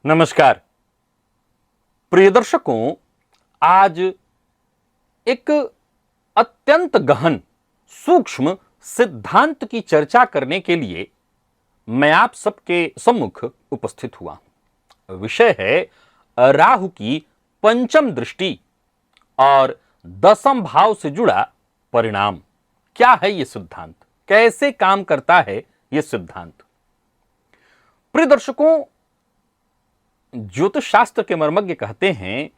नमस्कार प्रिय दर्शकों, आज एक अत्यंत गहन सूक्ष्म सिद्धांत की चर्चा करने के लिए मैं आप सबके सम्मुख उपस्थित हुआ हूं। विषय है राहु की पंचम दृष्टि और दसम भाव से जुड़ा परिणाम। क्या है यह सिद्धांत, कैसे काम करता है यह सिद्धांत? प्रिय दर्शकों, ज्योतिष शास्त्र के मर्मज्ञ कहते हैं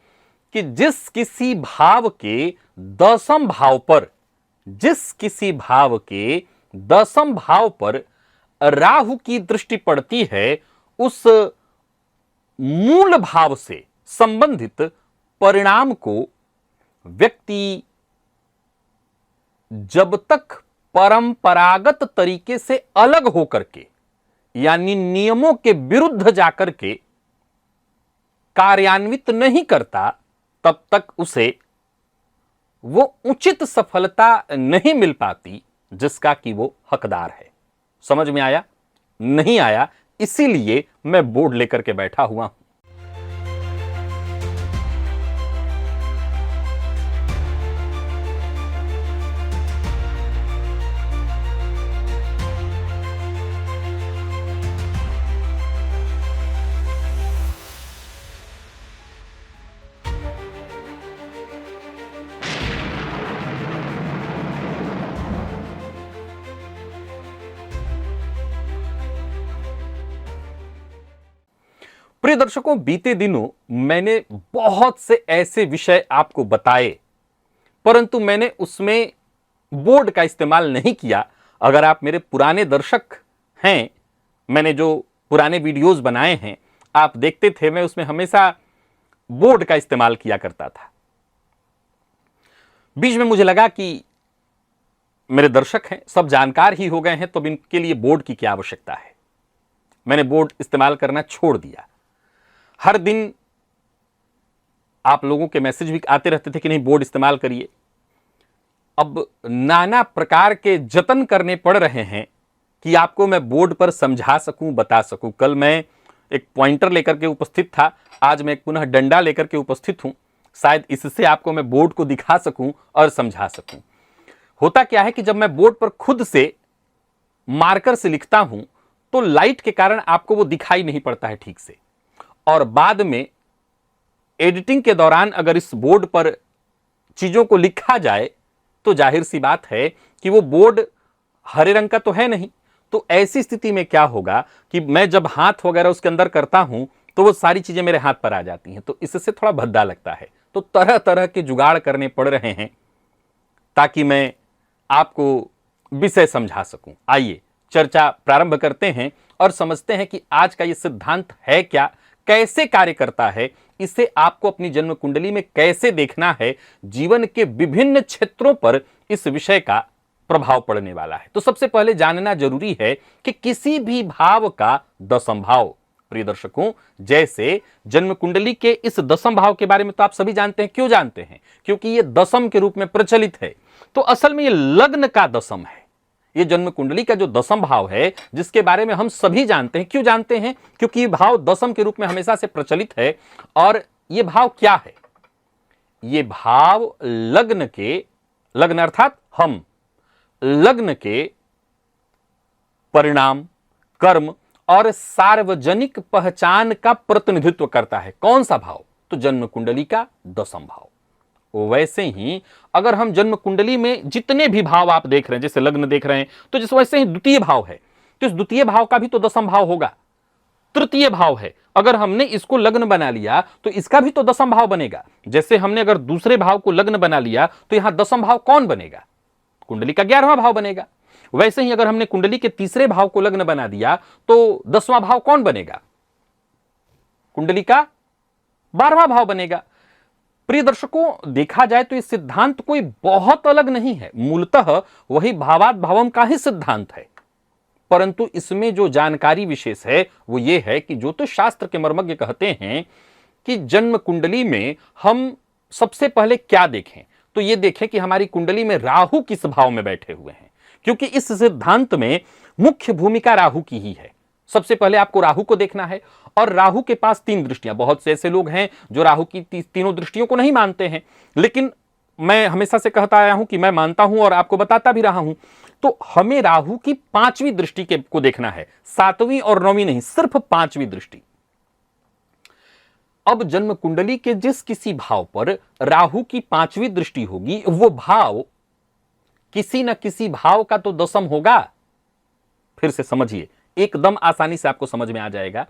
कि जिस किसी भाव के दसम भाव पर राहु की दृष्टि पड़ती है, उस मूल भाव से संबंधित परिणाम को व्यक्ति जब तक परंपरागत तरीके से अलग होकर के, यानी नियमों के विरुद्ध जाकर के कार्यान्वित नहीं करता, तब तक उसे वो उचित सफलता नहीं मिल पाती जिसका कि वो हकदार है। समझ में आया? नहीं आया? इसीलिए मैं बोर्ड लेकर के बैठा हुआ हूं। प्रिय दर्शकों, बीते दिनों मैंने बहुत से ऐसे विषय आपको बताए, परंतु मैंने उसमें बोर्ड का इस्तेमाल नहीं किया। अगर आप मेरे पुराने दर्शक हैं, मैंने जो पुराने वीडियोस बनाए हैं आप देखते थे, मैं उसमें हमेशा बोर्ड का इस्तेमाल किया करता था। बीच में मुझे लगा कि मेरे दर्शक हैं, सब जानकार ही हो गए हैं, तो इनके लिए बोर्ड की क्या आवश्यकता है। मैंने बोर्ड इस्तेमाल करना छोड़ दिया। हर दिन आप लोगों के मैसेज भी आते रहते थे कि नहीं बोर्ड इस्तेमाल करिए। अब नाना प्रकार के जतन करने पड़ रहे हैं कि आपको मैं बोर्ड पर समझा सकूं, बता सकूं। कल मैं एक पॉइंटर लेकर के उपस्थित था, आज मैं एक पुनः डंडा लेकर के उपस्थित हूं। शायद इससे आपको मैं बोर्ड को दिखा सकूं और समझा सकूं। होता क्या है कि जब मैं बोर्ड पर खुद से मार्कर से लिखता हूं तो लाइट के कारण आपको वो दिखाई नहीं पड़ता है ठीक से, और बाद में एडिटिंग के दौरान अगर इस बोर्ड पर चीजों को लिखा जाए तो जाहिर सी बात है कि वो बोर्ड हरे रंग का तो है नहीं। तो ऐसी स्थिति में क्या होगा कि मैं जब हाथ वगैरह उसके अंदर करता हूं तो वो सारी चीजें मेरे हाथ पर आ जाती हैं, तो इससे थोड़ा भद्दा लगता है। तो तरह तरह के जुगाड़ करने पड़ रहे हैं ताकि मैं आपको विषय समझा सकूं। आइए चर्चा प्रारंभ करते हैं और समझते हैं कि आज का ये सिद्धांत है क्या, कैसे कार्य करता है, इसे आपको अपनी जन्म कुंडली में कैसे देखना है, जीवन के विभिन्न क्षेत्रों पर इस विषय का प्रभाव पड़ने वाला है। तो सबसे पहले जानना जरूरी है कि किसी भी भाव का दसम भाव, प्रिय दर्शकों, जैसे जन्म कुंडली के इस दसम भाव के बारे में तो आप सभी जानते हैं। क्यों जानते हैं? क्योंकि यह दसम के रूप में प्रचलित है। तो असल में यह लग्न का दसम है। ये जन्म कुंडली का जो दसम भाव है, जिसके बारे में हम सभी जानते हैं। क्यों जानते हैं? क्योंकि ये भाव दसम के रूप में हमेशा से प्रचलित है। और ये भाव क्या है? ये भाव लग्न अर्थात हम लग्न के परिणाम, कर्म और सार्वजनिक पहचान का प्रतिनिधित्व करता है। कौन सा भाव? तो जन्म कुंडली का दसम भाव। वैसे ही अगर हम जन्म कुंडली में जितने भी भाव आप देख रहे हैं, जैसे लग्न देख रहे हैं, तो जिस वैसे ही द्वितीय भाव है, तो इस द्वितीय भाव का भी तो दसम भाव होगा। तृतीय भाव है, अगर हमने इसको लग्न बना लिया तो इसका भी तो दसम भाव बनेगा। जैसे हमने अगर दूसरे भाव को लग्न बना लिया तो यहां दसम भाव कौन बनेगा? कुंडली का 11वां भाव बनेगा। वैसे ही अगर हमने कुंडली के तीसरे भाव को लग्न बना दिया तो 10वां भाव कौन बनेगा? कुंडली का 12वां भाव बनेगा। प्रिय दर्शकों, देखा जाए तो यह सिद्धांत कोई बहुत अलग नहीं है, मूलतः वही भावात भावम का ही सिद्धांत है। परंतु इसमें जो जानकारी विशेष है वो ये है कि ज्योतिष शास्त्र के मर्मज्ञ कहते हैं कि जन्म कुंडली में हम सबसे पहले क्या देखें, तो ये देखें कि हमारी कुंडली में राहु किस भाव में बैठे हुए हैं, क्योंकि इस सिद्धांत में मुख्य भूमिका राहु की ही है। सबसे पहले आपको राहु को देखना है, और राहु के पास 3 दृष्टियां। बहुत से ऐसे लोग हैं जो राहु की तीनों दृष्टियों को नहीं मानते हैं, लेकिन मैं हमेशा से कहता आया हूं कि मैं मानता हूं और आपको बताता भी रहा हूं। तो हमें राहु की 5वीं दृष्टि को देखना है, 7वीं और 9वीं नहीं, सिर्फ 5वीं दृष्टि। अब जन्म कुंडली के जिस किसी भाव पर राहु की 5वीं दृष्टि होगी, वो भाव किसी न किसी भाव का तो दशम होगा। फिर से समझिए, एकदम आसानी से आपको समझ में आ जाएगा।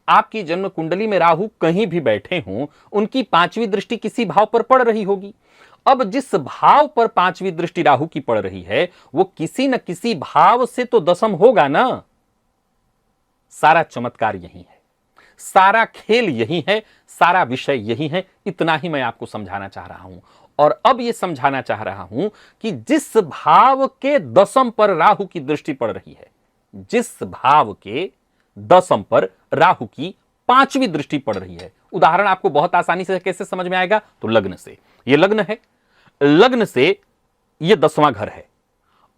आपकी जन्म कुंडली में राहु कहीं भी बैठे हों, उनकी 5वीं दृष्टि किसी भाव पर पड़ रही होगी। अब जिस भाव पर 5वीं दृष्टि राहु की पड़ रही है, वो किसी न किसी भाव से तो दशम होगा ना। सारा चमत्कार यही है, सारा खेल यही है, सारा विषय यही है। इतना ही मैं आपको समझाना चाह रहा हूं। और अब यह समझाना चाह रहा हूं कि जिस भाव के दशम पर राहु की दृष्टि पड़ रही है, जिस भाव के दशम पर राहु की 5वीं दृष्टि पड़ रही है, उदाहरण आपको बहुत आसानी से कैसे समझ में आएगा, तो लग्न से। यह लग्न है, लग्न से यह 10वां घर है,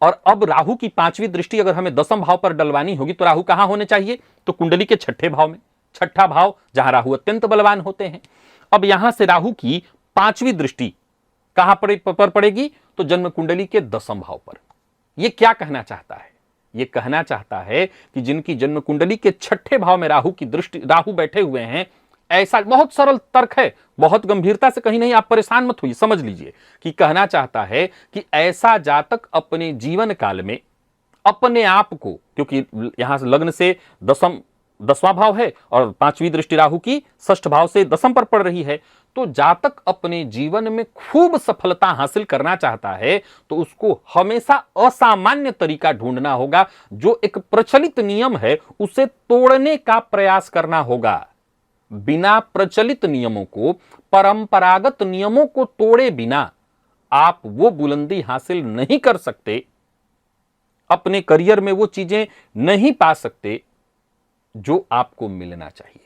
और अब राहु की 5वीं दृष्टि अगर हमें 10वें भाव पर डलवानी होगी तो राहु कहां होने चाहिए, तो कुंडली के 6ठे भाव में। 6ठा भाव जहां राहु अत्यंत बलवान होते हैं। अब यहां से राहु की 5वीं दृष्टि कहां पर पड़ेगी, तो जन्म कुंडली के 10वें भाव पर। यह क्या कहना चाहता है, यह कहना चाहता है कि जिनकी जन्म कुंडली के 6ठे भाव में राहु की दृष्टि, राहु बैठे हुए हैं, ऐसा बहुत सरल तर्क है, बहुत गंभीरता से कहीं नहीं, आप परेशान मत होइए, समझ लीजिए कि कहना चाहता है कि ऐसा जातक अपने जीवन काल में अपने आप को, क्योंकि यहां से लग्न से 10वां भाव है और 5वीं दृष्टि राहु की 6ठ भाव से 10वें पर पड़ रही है, तो जातक अपने जीवन में खूब सफलता हासिल करना चाहता है तो उसको हमेशा असामान्य तरीका ढूंढना होगा। जो एक प्रचलित नियम है उसे तोड़ने का प्रयास करना होगा। बिना प्रचलित नियमों को, परंपरागत नियमों को तोड़े बिना आप वो बुलंदी हासिल नहीं कर सकते, अपने करियर में वो चीजें नहीं पा सकते जो आपको मिलना चाहिए।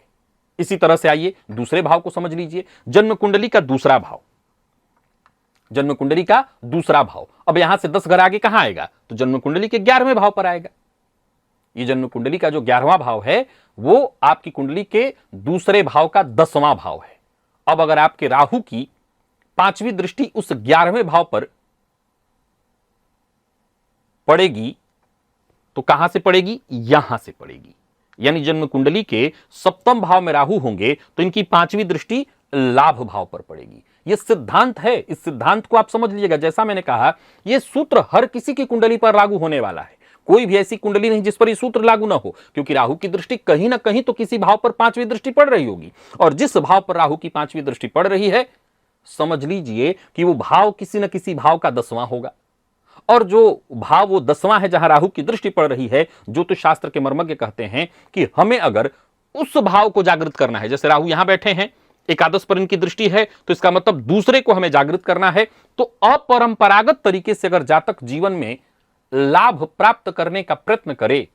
इसी तरह से आइए दूसरे भाव को समझ लीजिए, जन्म कुंडली का दूसरा भाव। जन्म कुंडली का दूसरा भाव, अब यहां से 10 घर आगे कहां आएगा, तो जन्म कुंडली के 11वें भाव पर आएगा। ये जन्म कुंडली का जो 11वां भाव है वो आपकी कुंडली के दूसरे भाव का 10वां भाव है। अब अगर आपके राहु की 5वीं दृष्टि उस 11वें भाव पर पड़ेगी तो कहां से पड़ेगी, यहां से पड़ेगी। यानी जन्म कुंडली के 7वें भाव में राहु होंगे तो इनकी 5वीं दृष्टि लाभ भाव पर पड़ेगी। यह सिद्धांत है, इस सिद्धांत को आप समझ लीजिएगा। जैसा मैंने कहा, यह सूत्र हर किसी की कुंडली पर लागू होने वाला है। कोई भी ऐसी कुंडली नहीं जिस पर यह सूत्र लागू ना हो, क्योंकि राहु की दृष्टि कहीं ना कहीं तो किसी भाव पर 5वीं दृष्टि पड़ रही होगी, और जिस भाव पर राहु की 5वीं दृष्टि पड़ रही है, समझ लीजिए कि वो भाव किसी न किसी भाव का 10वां होगा। और जो भाव वो 10वां है जहां राहु की दृष्टि पड़ रही है, ज्योतिष शास्त्र के मर्मज्ञ कहते हैं कि हमें अगर उस भाव को जागृत करना है, जैसे राहु यहां बैठे हैं, एकादश पर इनकी दृष्टि है, तो इसका मतलब दूसरे को हमें जागृत करना है। तो अपरंपरागत तरीके से अगर जातक जीवन में लाभ प्राप्त करने का प्रयत्न करे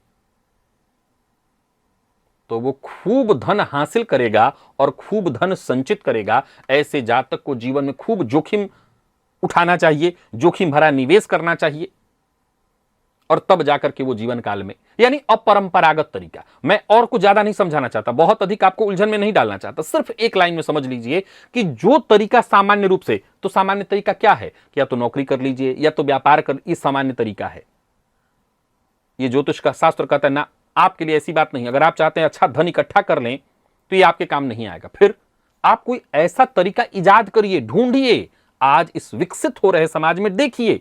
तो वो खूब धन हासिल करेगा और खूब धन संचित करेगा। ऐसे जातक को जीवन में खूब जोखिम उठाना चाहिए, जोखिम भरा निवेश करना चाहिए, और तब जाकर के वो जीवन काल में, यानी अपरंपरागत तरीका। मैं और कुछ ज्यादा नहीं समझाना चाहता, बहुत अधिक आपको उलझन में नहीं डालना चाहता, सिर्फ एक लाइन में समझ लीजिए कि जो तरीका सामान्य रूप से, तो सामान्य तरीका क्या है, या तो नौकरी कर लीजिए या तो व्यापार कर, ये सामान्य तरीका है। ये ज्योतिष का शास्त्र कहता है ना, आपके लिए ऐसी बात नहीं। अगर आप चाहते हैं अच्छा धन इकट्ठा कर लें तो ये आपके काम नहीं आएगा। फिर आप कोई ऐसा तरीका इजाद करिए, ढूंढिए। आज इस विकसित हो रहे समाज में देखिए,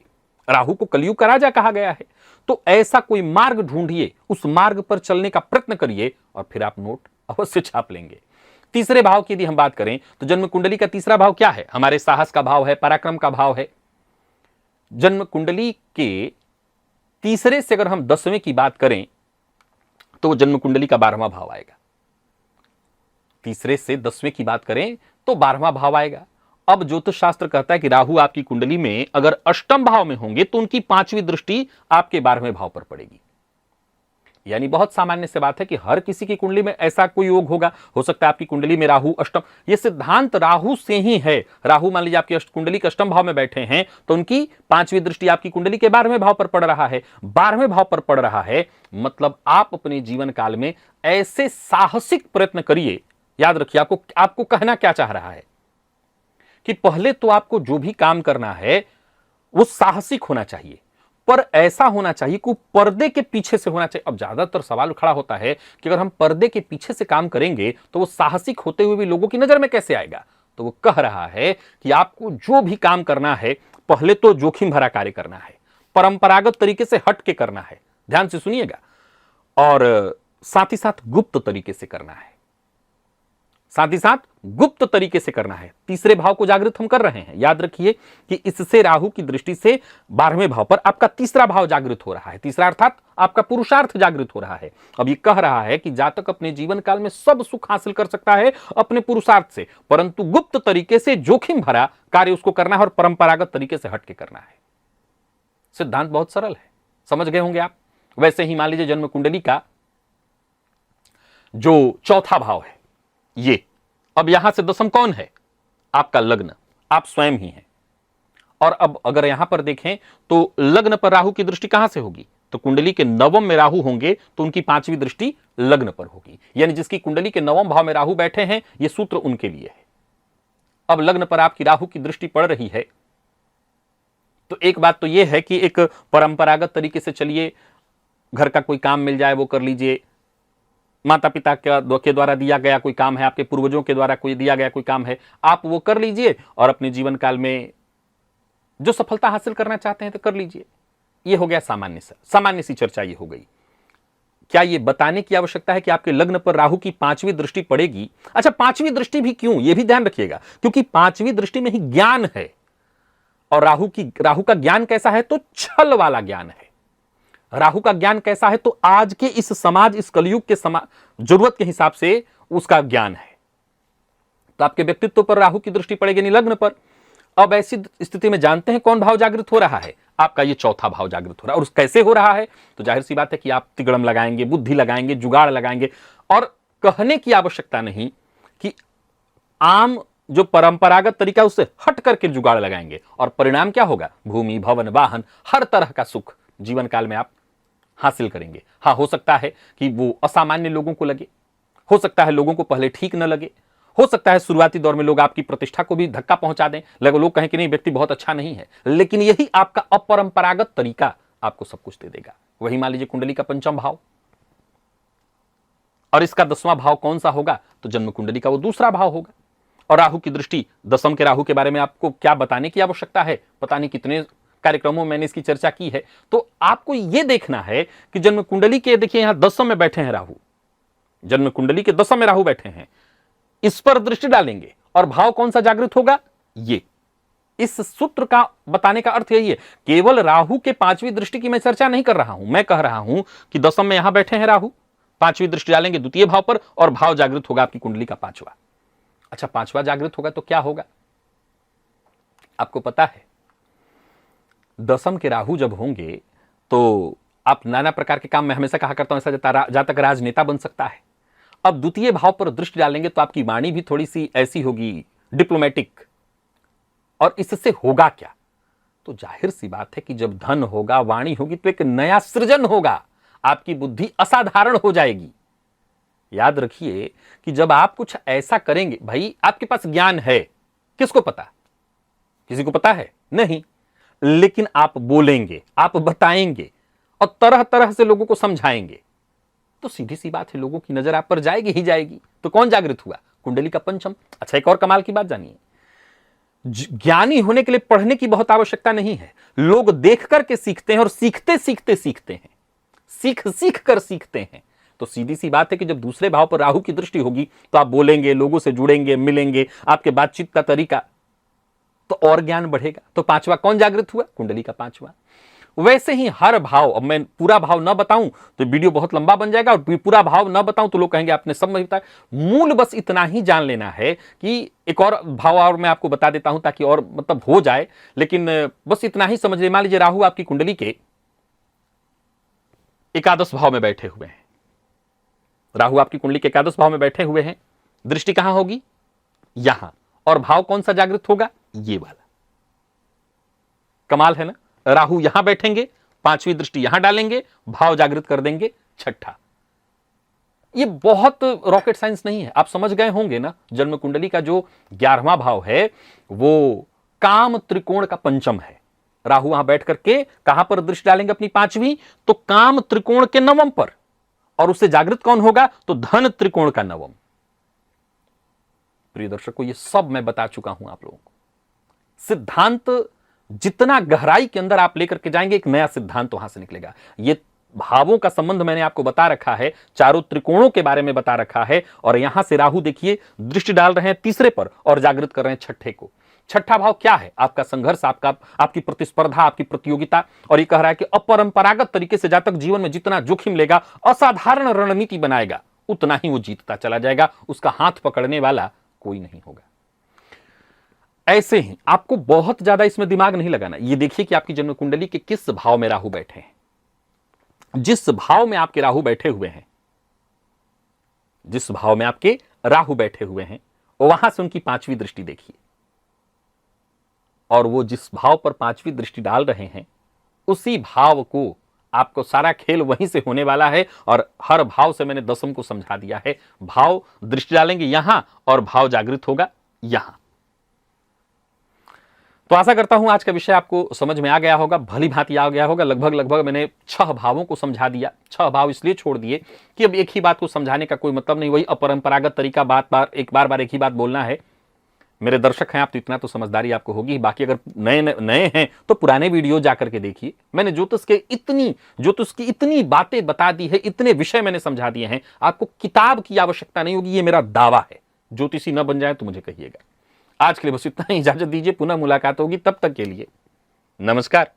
राहु को कलयुग का राजा कहा गया है, तो ऐसा कोई मार्ग ढूंढिए, उस मार्ग पर चलने का प्रयत्न करिए और फिर आप नोट अवश्य छाप लेंगे। तीसरे भाव की यदि हम बात करें तो जन्म कुंडली का तीसरा भाव क्या है, हमारे साहस का भाव है, पराक्रम का भाव है। जन्म कुंडली के तीसरे से अगर हम 10वें की बात करें तो जन्म कुंडली का 12वां भाव आएगा। तीसरे से 10वें की बात करें तो 12वां भाव आएगा। अब ज्योतिष शास्त्र कहता है कि राहु आपकी कुंडली में अगर अष्टम भाव में होंगे तो उनकी 5वीं दृष्टि आपके 12वें भाव पर पड़ेगी। यानी बहुत सामान्य से बात है कि हर किसी की कुंडली में ऐसा कोई योग होगा। हो सकता है आपकी कुंडली में राहु अष्टम, ये सिद्धांत राहु से ही है। राहु मान लीजिए आपकी कुंडली के अष्टम भाव में बैठे हैं तो उनकी 5वीं दृष्टि आपकी कुंडली के 12वें भाव पर पड़ रहा है। 12वें भाव पर पड़ रहा है मतलब आप अपने जीवन काल में ऐसे साहसिक प्रयत्न करिए। याद रखिए आपको कहना क्या चाह रहा है कि पहले तो आपको जो भी काम करना है वो साहसिक होना चाहिए, पर ऐसा होना चाहिए कि पर्दे के पीछे से होना चाहिए। अब ज्यादातर सवाल खड़ा होता है कि अगर हम पर्दे के पीछे से काम करेंगे तो वो साहसिक होते हुए भी लोगों की नजर में कैसे आएगा। तो वो कह रहा है कि आपको जो भी काम करना है पहले तो जोखिम भरा कार्य करना है, परंपरागत तरीके से हट के करना है, ध्यान से सुनिएगा, और साथ ही साथ गुप्त तरीके से करना है, साथ ही साथ गुप्त तरीके से करना है। तीसरे भाव को जागृत हम कर रहे हैं। याद रखिए कि इससे राहु की दृष्टि से 12वें भाव पर आपका तीसरा भाव जागृत हो रहा है। तीसरा अर्थात आपका पुरुषार्थ जागृत हो रहा है। अब ये कह रहा है कि जातक अपने जीवन काल में सब सुख हासिल कर सकता है अपने पुरुषार्थ से, परंतु गुप्त तरीके से जोखिम भरा कार्य उसको करना है और परंपरागत तरीके से हटके करना है। सिद्धांत बहुत सरल है, समझ गए होंगे आप। वैसे ही मान लीजिए जन्म कुंडली का जो चौथा भाव है ये, अब यहां से दशम कौन है? आपका लग्न, आप स्वयं ही हैं। और अब अगर यहां पर देखें तो लग्न पर राहु की दृष्टि कहां से होगी? तो कुंडली के नवम में राहु होंगे तो उनकी 5वीं दृष्टि लग्न पर होगी। यानी जिसकी कुंडली के नवम भाव में राहु बैठे हैं यह सूत्र उनके लिए है। अब लग्न पर आपकी राहु की दृष्टि पड़ रही है तो एक बात तो यह है कि एक परंपरागत तरीके से चलिए, घर का कोई काम मिल जाए वो कर लीजिए, माता पिता के द्वारा दिया गया कोई काम है, आपके पूर्वजों के द्वारा कोई दिया गया कोई काम है, आप वो कर लीजिए और अपने जीवन काल में जो सफलता हासिल करना चाहते हैं तो कर लीजिए। ये हो गया सामान्य सी चर्चा ये हो गई। क्या ये बताने की आवश्यकता है कि आपके लग्न पर राहु की 5वीं दृष्टि पड़ेगी? अच्छा, 5वीं दृष्टि भी क्यों, ये भी ध्यान रखिएगा, क्योंकि 5वीं दृष्टि में ही ज्ञान है। और राहु का ज्ञान कैसा है? तो छल वाला ज्ञान है। राहु का ज्ञान कैसा है? तो आज के इस समाज, इस कलयुग के जरूरत के हिसाब से उसका ज्ञान है। तो आपके व्यक्तित्व पर राहु की दृष्टि पड़ेगी नहीं, लग्न पर। अब ऐसी स्थिति में जानते हैं कौन भाव जागृत हो रहा है? आपका ये चौथा भाव जागृत हो रहा है। और कैसे हो रहा है? तो जाहिर सी बात है कि आप तिगड़म लगाएंगे, बुद्धि लगाएंगे, जुगाड़ लगाएंगे, और कहने की आवश्यकता नहीं कि आम जो परंपरागत तरीका उससे हट करके जुगाड़ लगाएंगे। और परिणाम क्या होगा? भूमि, भवन, वाहन, हर तरह का सुख जीवन काल में आप हासिल करेंगे। हाँ, हो सकता है कि वो असामान्य लोगों को लगे, हो सकता है लोगों को पहले ठीक न लगे, हो सकता है शुरुआती दौर में लोग आपकी प्रतिष्ठा को भी धक्का पहुंचा दें, लोग कहें कि नहीं व्यक्ति बहुत अच्छा नहीं है, लेकिन यही आपका अपरंपरागत तरीका आपको सब कुछ दे देगा। वही मान लीजिए कुंडली का 5वां भाव, और इसका 10वां भाव कौन सा होगा? तो जन्म कुंडली का वो दूसरा भाव होगा। और राहु की दृष्टि, दशम के राहु के बारे में आपको क्या बताने की आवश्यकता है? पता नहीं कितने कार्यक्रमों में मैंने इसकी चर्चा की है। तो आपको यह देखना है कि जन्म कुंडली के, देखिए यहां 10 में बैठे हैं राहु, जन्म कुंडली के 10 में राहु बैठे हैं, इस पर दृष्टि डालेंगे और भाव कौन सा जागृत होगा? ये। इस सूत्र का बताने का अर्थ यही है। केवल राहु के 5वीं दृष्टि की मैं चर्चा नहीं कर रहा हूं, मैं कह रहा हूं कि 10 में यहां बैठे हैं राहु, 5वीं दृष्टि डालेंगे द्वितीय भाव पर और भाव जागृत होगा आपकी कुंडली का 5वां। अच्छा, 5वां जागृत होगा तो क्या होगा? आपको पता है, दशम के राहु जब होंगे तो आप नाना प्रकार के काम, मैं हमेशा कहा करता हूं ऐसा जातक राजनेता बन सकता है। अब द्वितीय भाव पर दृष्टि डालेंगे तो आपकी वाणी भी थोड़ी सी ऐसी होगी, डिप्लोमेटिक। और इससे होगा क्या? तो जाहिर सी बात है कि जब धन होगा, वाणी होगी, तो एक नया सृजन होगा, आपकी बुद्धि असाधारण हो जाएगी। याद रखिए कि जब आप कुछ ऐसा करेंगे, भाई आपके पास ज्ञान है, किसको पता? किसी को पता है? नहीं। लेकिन आप बोलेंगे, आप बताएंगे और तरह तरह से लोगों को समझाएंगे, तो सीधी सी बात है लोगों की नजर आप पर जाएगी ही जाएगी। तो कौन जागृत हुआ? कुंडली का 5वां। अच्छा, एक और कमाल की बात जानिए, ज्ञानी होने के लिए पढ़ने की बहुत आवश्यकता नहीं है। लोग देख करके सीखते हैं और सीखते सीखते सीखते हैं, सीख सीख कर सीखते हैं। तो सीधी सी बात है कि जब दूसरे भाव पर राहु की दृष्टि होगी तो आप बोलेंगे, लोगों से जुड़ेंगे, मिलेंगे, आपके बातचीत का तरीका, तो और ज्ञान बढ़ेगा। तो 5वां कौन जागृत हुआ? कुंडली का 5वां। वैसे ही हर भाव, अब मैं पूरा भाव ना बताऊं तो वीडियो बहुत लंबा बन जाएगा, और पूरा भाव ना बताऊं तो लोग कहेंगे आपने सब नहीं बताया। मूल बस इतना ही जान लेना है कि एक और भाव और मैं आपको बता देता हूं ताकि और मतलब हो जाए, लेकिन बस इतना ही समझ ले। मान लीजिए राहु आपकी कुंडली के एकादश भाव में बैठे हुए हैं। राहु आपकी कुंडली के एकादश भाव में बैठे हुए हैं, दृष्टि कहां होगी? यहां। और भाव कौन सा जागृत होगा? ये वाला। कमाल है ना। राहु यहां बैठेंगे, पांचवी दृष्टि यहां डालेंगे, भाव जागृत कर देंगे छठा। ये बहुत रॉकेट साइंस नहीं है, आप समझ गए होंगे ना। जन्म कुंडली का जो 11वां भाव है वो काम त्रिकोण का पंचम है। राहु वहां बैठ करके कहां पर दृष्टि डालेंगे अपनी पांचवी? तो काम त्रिकोण के नवम पर। और उससे जागृत कौन होगा? तो धन त्रिकोण का नवम। प्रिय दर्शकों, ये सब मैं बता चुका हूं आप लोगों को। सिद्धांत जितना गहराई के अंदर आप लेकर के जाएंगे, एक नया सिद्धांत वहां से निकलेगा। ये भावों का संबंध मैंने आपको बता रखा है, चारों त्रिकोणों के बारे में बता रखा है, और यहां से राहु देखिए दृष्टि डाल रहे हैं तीसरे पर और जागृत कर रहे हैं छठे को। छठा भाव क्या है? आपका संघर्ष, आपकी प्रतिस्पर्धा, आपकी प्रतियोगिता। और ये कह रहा है कि अपरंपरागत तरीके से जातक जीवन में जितना जोखिम लेगा, असाधारण रणनीति बनाएगा, उतना ही वो जीतता चला जाएगा। उसका हाथ पकड़ने वाला कोई नहीं होगा। ऐसे ही आपको बहुत ज्यादा इसमें दिमाग नहीं लगाना। ये देखिए कि आपकी जन्म कुंडली के किस भाव में राहु बैठे हैं। जिस भाव में आपके राहु बैठे हुए हैं, जिस भाव में आपके राहु बैठे हुए हैं, वहां से उनकी पांचवी दृष्टि देखिए। और वो जिस भाव पर पांचवी दृष्टि डाल रहे हैं, उसी भाव को आपको सारा खेल वहीं से होने वाला है। और हर भाव से मैंने दसम को समझा दिया है। भाव दृष्टि डालेंगे यहां और भाव जागृत होगा यहां। तो आशा करता हूं आज का विषय आपको समझ में आ गया होगा, भली भांति आ गया होगा। लगभग मैंने 6 भावों को समझा दिया। 6 भाव इसलिए छोड़ दिए कि अब एक ही बात को समझाने का कोई मतलब नहीं, वही अपरंपरागत तरीका, बार बार एक ही बात बोलना है। मेरे दर्शक हैं आप, तो इतना तो समझदारी आपको होगी। बाकी अगर नए हैं तो पुराने वीडियो जाकर के देखिए। मैंने ज्योतिष की इतनी बातें बता दी है, इतने विषय मैंने समझा दिए हैं, आपको किताब की आवश्यकता नहीं होगी। ये मेरा दावा है। ज्योतिषी न बन जाए तो मुझे कहिएगा। आज के लिए बस इतना ही, इजाजत दीजिए। पुनः मुलाकात होगी, तब तक के लिए नमस्कार।